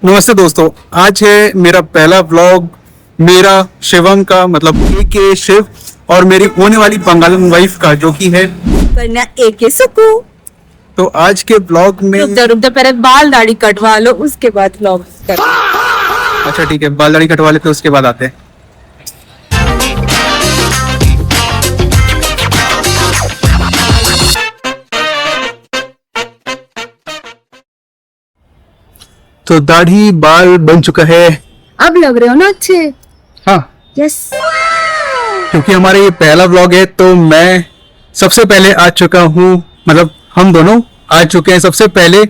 नमस्ते दोस्तों, आज है मेरा पहला व्लॉग मेरा शिवम का मतलब के शिव और मेरी होने वाली बंगाली वाइफ का जो कि है करना एक सुकू। तो आज के ब्लॉग में रुक जा पहले बाल दाढ़ी कटवा लो उसके बाद व्लॉग कर। अच्छा ठीक है, बाल दाढ़ी कटवा लेते उसके बाद आते हैं। तो दाढ़ी बाल बन चुका है। अब लग रहे हो ना अच्छे। हाँ, यस। क्योंकि हमारा ये पहला व्लॉग है तो मैं सबसे पहले आ चुका हूँ, मतलब हम दोनों आ चुके हैं सबसे पहले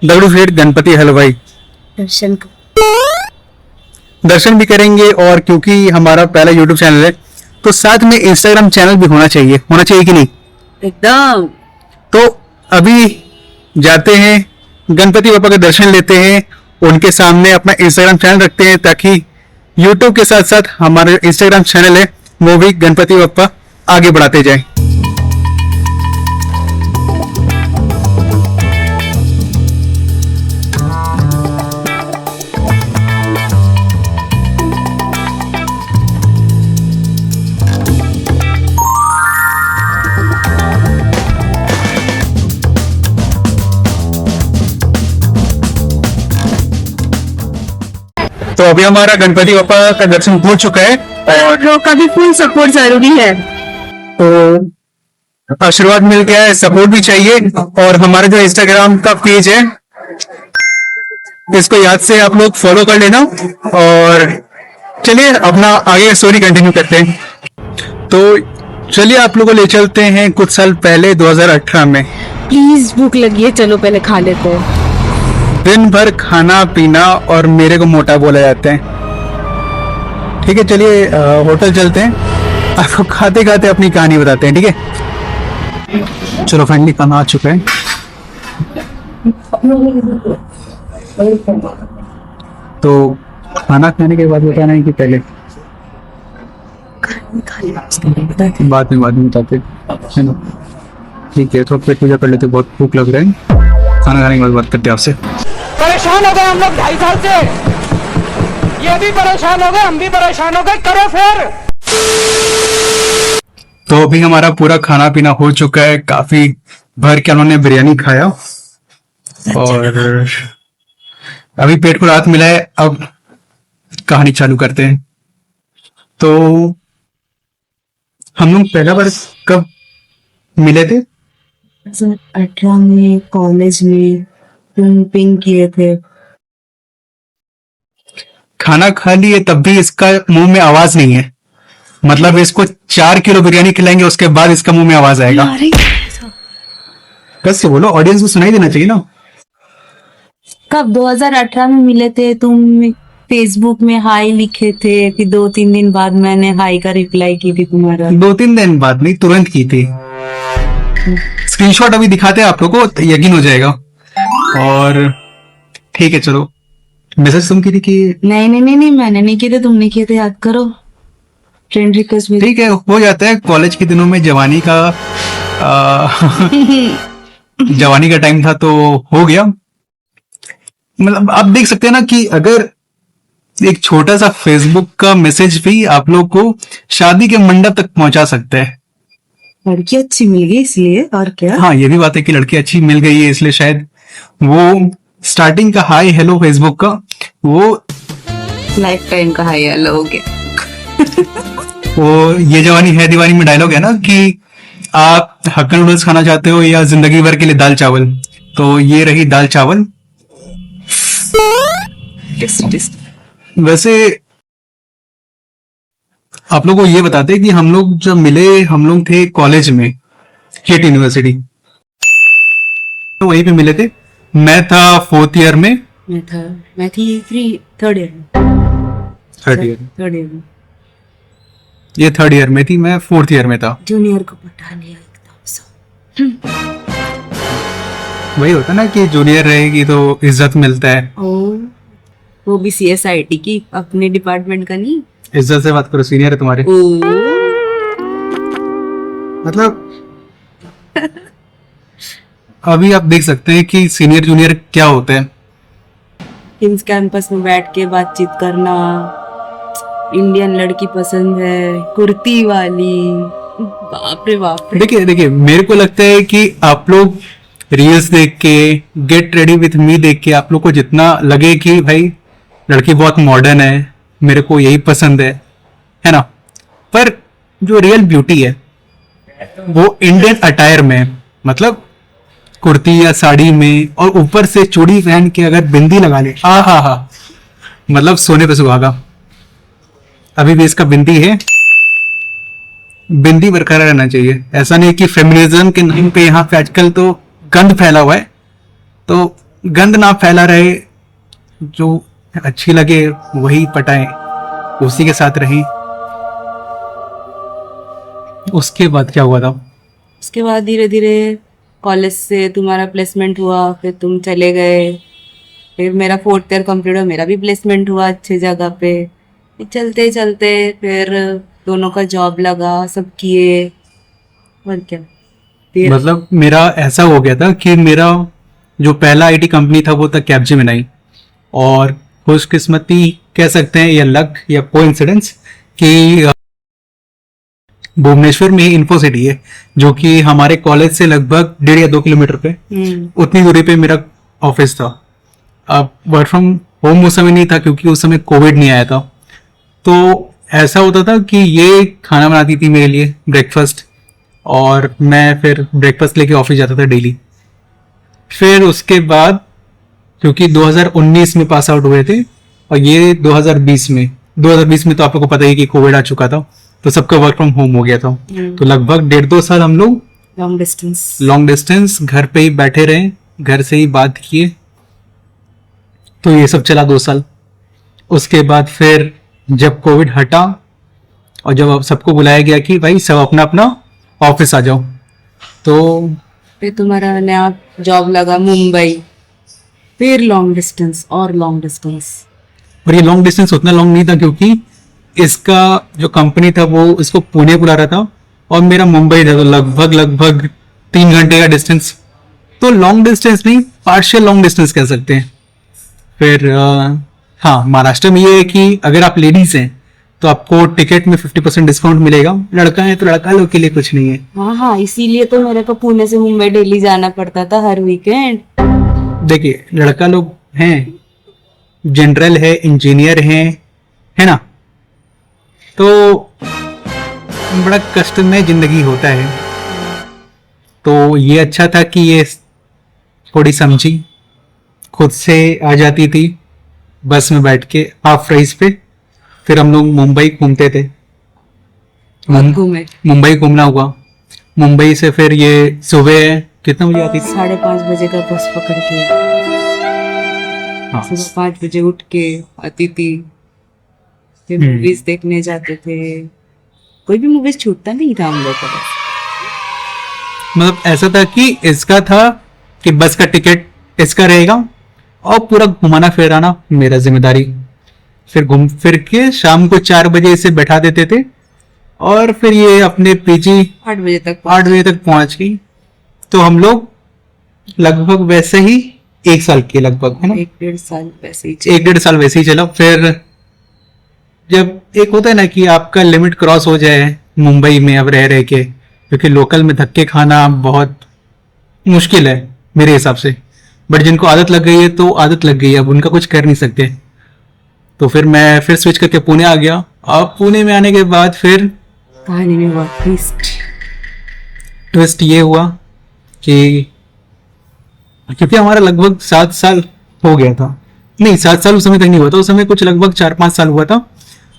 दगड़ू शेठ गणपति हलवाई। दर्शन भी करेंगे और क्योंकि हमारा पहला यूट्यूब चैनल है तो साथ में इंस्टाग्राम चैनल भी होना चाहिए कि नहीं? एकदम। तो अभी जाते हैं गणपति बाबा के दर्शन लेते हैं, उनके सामने अपना इंस्टाग्राम चैनल रखते हैं ताकि यूट्यूब के साथ साथ हमारे इंस्टाग्राम चैनल है वो भी गणपति बाबा आगे बढ़ाते जाएं। तो अभी हमारा गणपति बाबा का दर्शन हो चुका है और लोग का भी फुल सपोर्ट जरूरी है। तो आशीर्वाद मिल गया है, सपोर्ट भी चाहिए। और हमारा जो इंस्टाग्राम का पेज है इसको याद से आप लोग फॉलो कर लेना। और चलिए अपना आगे स्टोरी कंटिन्यू करते हैं। तो चलिए आप लोगों को ले चलते हैं कुछ साल पहले 2018 में। प्लीज भूख लगी है, चलो पहले खा लेते हैं। दिन भर खाना पीना और मेरे को मोटा बोला जाता है। ठीक है, चलिए होटल चलते हैं, आपको खाते खाते अपनी कहानी बताते हैं। ठीक है, चलो फाइनली खाना आ चुका है। तो खाना खाने के बाद बताना है कि पहले? बाद में बताते है ना। ठीक है, तो पेट पूजा कर लेते, बहुत भूख लग रहा है। खाना खाने के बाद बात करते हैं आपसे। परेशान हो गए हम लोग 2.5 साल से, ये भी परेशान हो गए, हम भी परेशान हो गए, करो फिर। तो अभी हमारा पूरा खाना पीना हो चुका है, काफी भर के उन्होंने बिरयानी खाया और अभी पेट को राहत मिला है। अब कहानी चालू करते हैं। तो हम लोग पहला बार कब मिले थे? 2018 में कॉलेज में तुम पिंक किए थे। खाना खा लिए तब भी इसका मुंह में आवाज नहीं है, मतलब इसको 4 किलो बिरयानी खिलाएंगे उसके बाद इसका मुंह में आवाज आएगा। कैसे बोलो, ऑडियंस को सुनाई देना चाहिए ना। कब 2018 में मिले थे? तुम फेसबुक में हाई लिखे थे, फिर 2-3 दिन बाद मैंने हाई का रिप्लाई की थी तुम्हारा। 2-3 दिन बाद नहीं, तुरंत की थी। स्क्रीनशॉट अभी दिखाते हैं आप लोगों को, यकीन हो जाएगा। और ठीक है, चलो मैसेज तुम की थी कि? नहीं मैंने नहीं किए थे, तुमने किए थे, याद करो। फ्रेंड रिक्वेस्ट में। ठीक है, हो जाता है कॉलेज के दिनों में, जवानी का जवानी का टाइम था तो हो गया। मतलब आप देख सकते हैं ना कि अगर एक छोटा सा फेसबुक का मैसेज भी आप लोग को शादी के मंडप तक पहुंचा सकता है। लड़की अच्छी मिल गई इसलिए, और क्या। हाँ, ये भी बात है कि लड़की अच्छी मिल गई है इसलिए शायद वो स्टार्टिंग का हाई हेलो फेसबुक का वो लाइफ टाइम का हाई हेलो हो गया। वो ये जवानी है दीवानी में डायलॉग है ना कि आप हक्का नूडल्स खाना चाहते हो या जिंदगी भर के लिए दाल चावल, तो ये रही दाल चावल। वैसे आप लोगों को ये बताते हैं कि हम लोग जब मिले हम लोग थे कॉलेज में, हिट यूनिवर्सिटी, तो वहीं पे मिले थे। मैं था 4th ईयर में। मैं थी थर्ड ईयर में। ये 3rd ईयर में थी, मैं 4th ईयर में था। जूनियर को पटा लिया एकदम से। वही होता ना कि जूनियर रहेगी तो इज्जत मिलता है। वो भी CSIT की, अपने डिपार्टमेंट का नहीं। इज्जत से बात करो, सीनियर है तुम्हारे। मतलब अभी आप देख सकते हैं कि सीनियर जूनियर क्या होता है। किंग्स कैंपस में बैठ के बातचीत करना, इंडियन लड़की पसंद है, कुर्ती वाली, बाप रे बाप रे। देखिए देखिए, मेरे को लगता है कि आप लोग रील्स देख के, गेट रेडी विथ मी देख के, आप लोग को जितना लगे कि भाई लड़की बहुत मॉडर्न है, मेरे को यही पसंद है ना, पर जो रियल ब्यूटी है वो इंडियन अटायर में, मतलब कुर्ती या साड़ी में, और ऊपर से चूड़ी पहन के अगर बिंदी लगा ले, हा, मतलब सोने पे सुहागा। अभी भी इसका बिंदी है, बिंदी बरकरार रहना चाहिए। ऐसा नहीं कि फेमिनिज्म के नाम पे यहाँ पे आजकल तो गंद फैला हुआ है, तो गंद ना फैला रहे, जो अच्छी लगे वही पटाए, उसी के साथ रहें। उसके बाद क्या हुआ था? उसके बाद धीरे धीरे कॉलेज से तुम्हारा प्लेसमेंट हुआ, फिर तुम चले गए, फिर मेरा 4th ईयर कंप्लीट हुआ, मेरा भी प्लेसमेंट हुआ अच्छी जगह पे। फिर चलते चलते फिर दोनों का जॉब लगा, सब किए, और क्या। फिर मतलब मेरा ऐसा हो गया था कि मेरा जो पहला आईटी कंपनी था वो था कैपजेमिनाई, और खुशकिस्मती कह सकते हैं या लक या कोइंसिडेंस कि भुवनेश्वर में ही इन्फोसिटी है, जो कि हमारे कॉलेज से लगभग 1.5 या 2 किलोमीटर पे, उतनी दूरी पे मेरा ऑफिस था। अब वर्क फ्रॉम होम उस समय नहीं था, क्योंकि उस समय कोविड नहीं आया था। तो ऐसा होता था कि ये खाना बनाती थी मेरे लिए ब्रेकफास्ट, और मैं फिर ब्रेकफास्ट लेके ऑफिस जाता था डेली। फिर उसके बाद क्योंकि 2019 में पास आउट हुए थे, और ये 2020 में तो आप लोगों को पता ही कि कोविड आ चुका था, तो सबका वर्क फ्रॉम होम हो गया था। तो लगभग 1.5-2 साल हम लोग लॉन्ग डिस्टेंस घर पे ही बैठे रहे, घर से ही बात किए। तो ये सब चला 2 साल। उसके बाद फिर जब कोविड हटा और जब सबको बुलाया गया कि भाई सब अपना अपना ऑफिस आ जाओ, तो फिर तुम्हारा नया जॉब लगा मुंबई, फिर लॉन्ग डिस्टेंस और लॉन्ग डिस्टेंस। और ये लॉन्ग डिस्टेंस उतना लॉन्ग नहीं था, क्योंकि इसका जो कंपनी था वो इसको पुणे बुला रहा था, और मेरा मुंबई था, तो लगभग 3 घंटे का डिस्टेंस। तो लॉन्ग डिस्टेंस नहीं, पार्शियल लॉन्ग डिस्टेंस कह सकते हैं। फिर हाँ, महाराष्ट्र में ये है कि अगर आप लेडीज हैं तो आपको टिकट में 50% डिस्काउंट मिलेगा, लड़का है तो लड़का लोग के लिए कुछ नहीं है। हाँ, इसीलिए तो मेरे को पुणे से मुंबई डेली जाना पड़ता था हर वीकेंड। देखिए, लड़का लोग हैं, जनरल है, इंजीनियर है ना, तो बड़ा कष्टमय जिंदगी होता है। तो ये अच्छा था कि ये थोड़ी समझी, खुद से आ जाती थी बस में बैठ के हाफ प्राइस पे। फिर हम लोग मुंबई घूमते थे, घूमे, मुंबई घूमना हुआ। मुंबई से फिर ये सुबह कितना बजे आती थी? 5:30 बजे का बस पकड़ के हाँ, सुबह 5 बजे उठ के आती थी। फिर मूवीज देखने जाते थे, कोई भी मूवीज छूटता नहीं था हम लोग का। मतलब ऐसा था कि इसका था कि बस का टिकट इसका रहेगा, और पूरा घुमाना फिराना मेरा जिम्मेदारी। फिर घूम फिर के शाम को 4 बजे इसे बैठा देते थे, और फिर ये अपने पीजी 8 बजे तक 8 बजे तक पहुंच गई। तो हम लोग लगभग वैसे ही 1 साल के लगभग, है ना, 1-1.5 साल वैसे ही 1-1.5 साल वैसे ही चला। फिर जब एक होता है ना कि आपका लिमिट क्रॉस हो जाए मुंबई में अब रह के, क्योंकि लोकल में धक्के खाना बहुत मुश्किल है मेरे हिसाब से, बट जिनको आदत लग गई है तो आदत लग गई है, अब उनका कुछ कर नहीं सकते। तो फिर मैं फिर स्विच करके पुणे आ गया। अब पुणे में आने के बाद फिर कहानी में हुआ ट्विस्ट ये हुआ कि क्योंकि हमारा लगभग 7 साल हो गया था, नहीं 7 साल उस समय तक नहीं हुआ था, उस समय कुछ लगभग 4-5 साल हुआ था।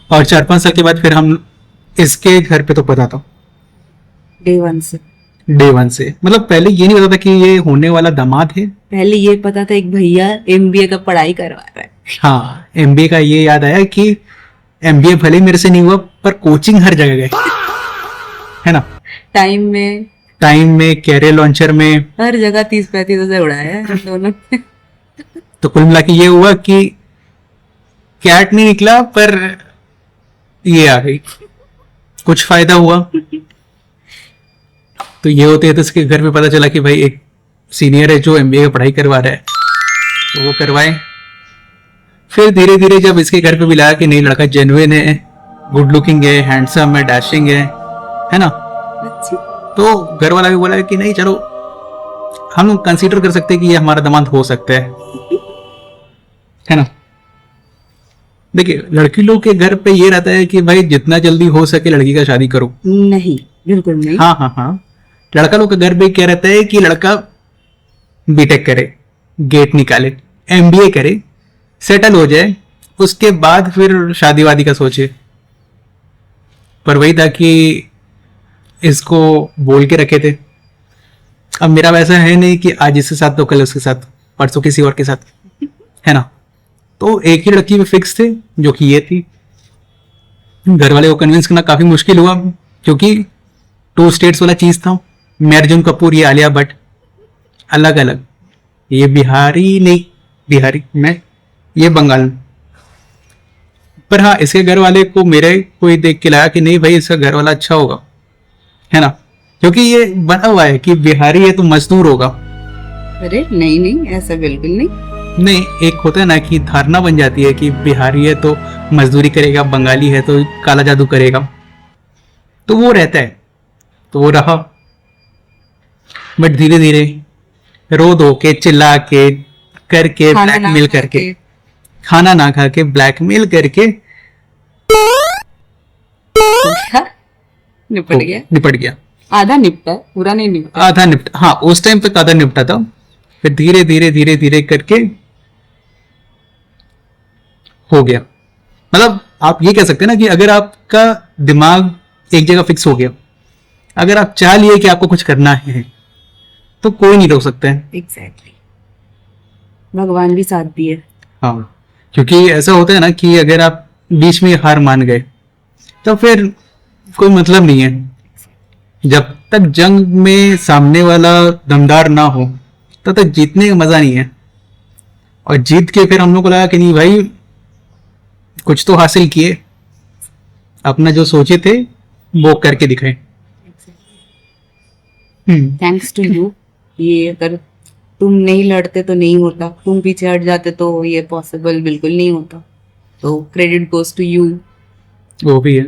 और 4-5 साल के बाद फिर हम इसके घर पे तो पता था डे वन से। मतलब पहले ये नहीं पता था कि ये होने वाला दामाद है। पहले ये पता था एक भैया MBA का पढ़ाई करवा रहा है। हाँ, MBA का ये याद आया कि MBA भले मेरे से नहीं हुआ, पर कोचिंग हर जगह गए, है ना, टाइम में कैरियर लॉन्चर में, हर जगह 30-35 हजार उड़ाया है दोनों ने। तो कुल मिला के ये हुआ कि कैट नहीं निकला, पर ये आ गई, कुछ फायदा हुआ। तो ये होते हैं, तो इसके घर में पता चला कि भाई एक सीनियर है जो MBA का पढ़ाई करवा रहा है, तो वो करवाए। फिर धीरे धीरे जब इसके घर पे भी लगा कि नहीं लड़का जेन्युइन है, गुड लुकिंग है, हैंडसम है, डैशिंग है ना, अच्छी। तो घर वाला भी बोला कि नहीं चलो हम लोग कंसीडर कर सकते हैं कि ये हमारा दामाद हो सकता है ना। देखिए लड़की लोग के घर पे ये रहता है कि भाई जितना जल्दी हो सके लड़की का शादी करो। नहीं, बिल्कुल नहीं। हाँ हाँ हाँ, लड़का लोग के घर पे क्या रहता है कि लड़का बीटेक करे, गेट निकाले, एमबीए करे, सेटल हो जाए, उसके बाद फिर शादी वादी का सोचे। पर वही था कि इसको बोल के रखे थे। अब मेरा वैसा है नहीं कि आज इसके साथ तो कल उसके साथ, परसों किसी और के साथ, है ना। तो एक ही लड़की पे फिक्स थे जो कि ये थी। घर वाले को कन्विंस करना काफी मुश्किल हुआ क्योंकि 2 स्टेट्स वाला चीज था। मैं अर्जुन कपूर, ये आलिया भट्ट, अलग अलग। ये बिहारी नहीं, बिहारी मैं, ये बंगाल। पर हाँ इसके घर वाले को मेरे कोई देख के लगा कि नहीं भाई इसका घर वाला अच्छा होगा, है ना, क्योंकि ये बना हुआ है कि बिहारी है तो मजदूर होगा। अरे नहीं नहीं, ऐसा बिल्कुल नहीं। नहीं, एक होता है ना कि धारणा बन जाती है कि बिहारी है तो मजदूरी करेगा, बंगाली है तो काला जादू करेगा, तो वो रहता है, तो वो रहा। बट धीरे धीरे रो धो के, चिल्ला के, करके, खाना ना ब्लैकमेल खा करके, के। खाना ना खा के, ब्लैकमेल करके तो क्या निपट गया? निपट गया। आधा निपटा, पूरा नहीं निपटा। आधा निपटा, हाँ उस टाइम तक आधा निपटा था। फिर धीरे धीरे धीरे धीरे करके हो गया। मतलब आप ये कह सकते हैं ना कि अगर आपका दिमाग एक जगह फिक्स हो गया, अगर आप चाह लिए कि आपको कुछ करना है तो कोई नहीं रोक सकता है। एग्जैक्टली, भगवान भी साथ दिए। हाँ, क्योंकि ऐसा होता है ना कि अगर आप बीच में हार मान गए तो फिर कोई मतलब नहीं है। जब तक जंग में सामने वाला दमदार ना हो तब तक जीतने का मजा नहीं है। और जीत के फिर हम लोग को लगा कि नहीं भाई कुछ तो हासिल किए, अपना जो सोचे थे वो करके दिखाए। Thanks to you. ये अगर तुम नहीं लड़ते तो नहीं होता, तुम पीछे हट जाते तो ये पॉसिबल बिल्कुल नहीं होता। तो क्रेडिट गोज टू यू। वो भी है,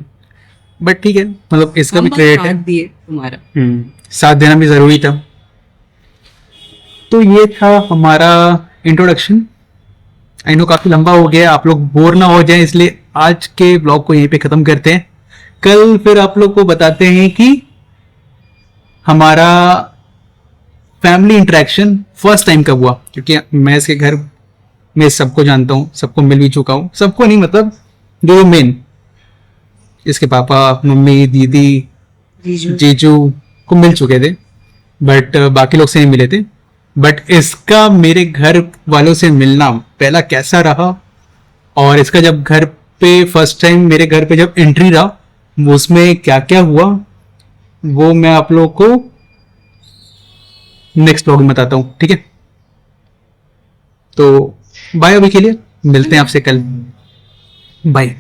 बट ठीक है, मतलब इसका भी क्रेडिट है। दिए तुम्हारा। साथ देना भी जरूरी था। तो ये था हमारा इंट्रोडक्शन। आई नो काफी लंबा हो गया, आप लोग बोर ना हो जाएं, इसलिए आज के ब्लॉग को यहीं पे खत्म करते हैं। कल फिर आप लोग को बताते हैं कि हमारा फैमिली इंटरेक्शन फर्स्ट टाइम कब हुआ, क्योंकि मैं इसके घर में सबको जानता हूँ, सबको मिल भी चुका हूँ, सबको नहीं मतलब जो मेन, इसके पापा, मम्मी, दीदी, जीजू को मिल चुके थे, बट बाकी लोग से नहीं मिले थे। बट इसका मेरे घर वालों से मिलना पहला कैसा रहा, और इसका जब घर पे फर्स्ट टाइम मेरे घर पे जब एंट्री रहा उसमें क्या क्या हुआ, वो मैं आप लोगों को नेक्स्ट ब्लॉग में बताता हूँ। ठीक है, तो बाय, अभी के लिए मिलते हैं आपसे कल। बाय।